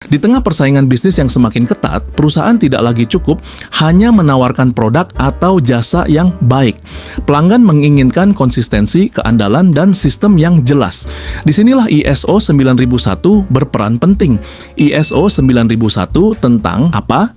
Di tengah persaingan bisnis yang semakin ketat, perusahaan tidak lagi cukup hanya menawarkan produk atau jasa yang baik. Pelanggan menginginkan konsistensi, keandalan, dan sistem yang jelas. Disinilah ISO 9001 berperan penting. ISO 9001 tentang apa?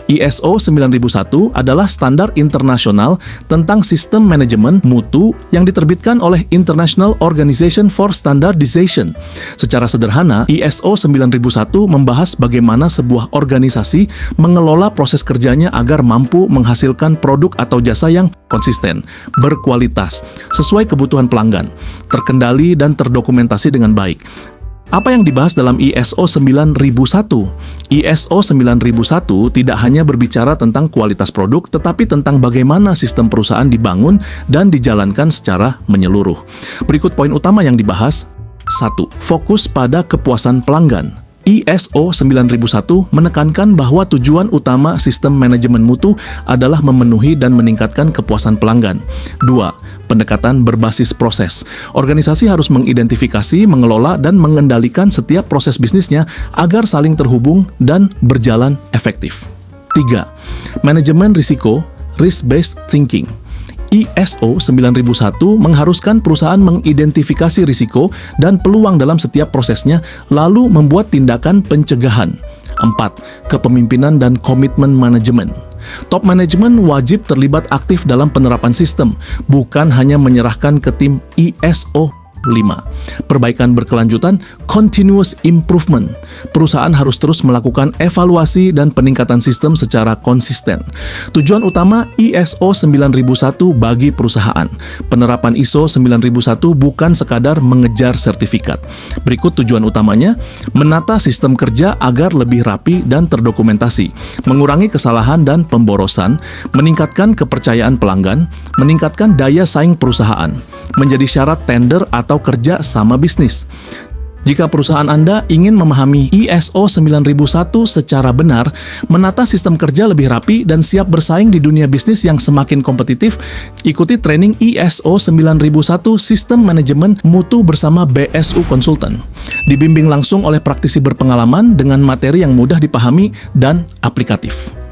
ISO 9001 adalah standar internasional tentang sistem manajemen mutu yang diterbitkan oleh International Organization for Standardization. Secara sederhana, ISO 9001 membahas bagaimana sebuah organisasi mengelola proses kerjanya agar mampu menghasilkan produk atau jasa yang konsisten, berkualitas, sesuai kebutuhan pelanggan, terkendali dan terdokumentasi dengan baik. Apa yang dibahas dalam ISO 9001? ISO 9001 tidak hanya berbicara tentang kualitas produk, tetapi tentang bagaimana sistem perusahaan dibangun dan dijalankan secara menyeluruh. Berikut poin utama yang dibahas. 1. Fokus pada kepuasan pelanggan. ISO 9001 menekankan bahwa tujuan utama sistem manajemen mutu adalah memenuhi dan meningkatkan kepuasan pelanggan. 2. Pendekatan berbasis proses. Organisasi harus mengidentifikasi, mengelola, dan mengendalikan setiap proses bisnisnya agar saling terhubung dan berjalan efektif. 3. Manajemen risiko, risk-based thinking. ISO 9001 mengharuskan perusahaan mengidentifikasi risiko dan peluang dalam setiap prosesnya, lalu membuat tindakan pencegahan. 4. Kepemimpinan dan komitmen manajemen. Top manajemen wajib terlibat aktif dalam penerapan sistem, bukan hanya menyerahkan ke tim ISO 5. Perbaikan berkelanjutan, continuous improvement. Perusahaan harus terus melakukan evaluasi dan peningkatan sistem secara konsisten. Tujuan utama ISO 9001 bagi perusahaan. Penerapan ISO 9001 bukan sekadar mengejar sertifikat. Berikut tujuan utamanya: menata sistem kerja agar lebih rapi dan terdokumentasi, mengurangi kesalahan dan pemborosan, meningkatkan kepercayaan pelanggan, meningkatkan daya saing perusahaan, menjadi syarat tender atau kerja sama bisnis. Jika perusahaan Anda ingin memahami ISO 9001 secara benar, menata sistem kerja lebih rapi dan siap bersaing di dunia bisnis yang semakin kompetitif, ikuti training ISO 9001 Sistem Manajemen Mutu bersama BSU Konsultan. Dibimbing langsung oleh praktisi berpengalaman dengan materi yang mudah dipahami dan aplikatif.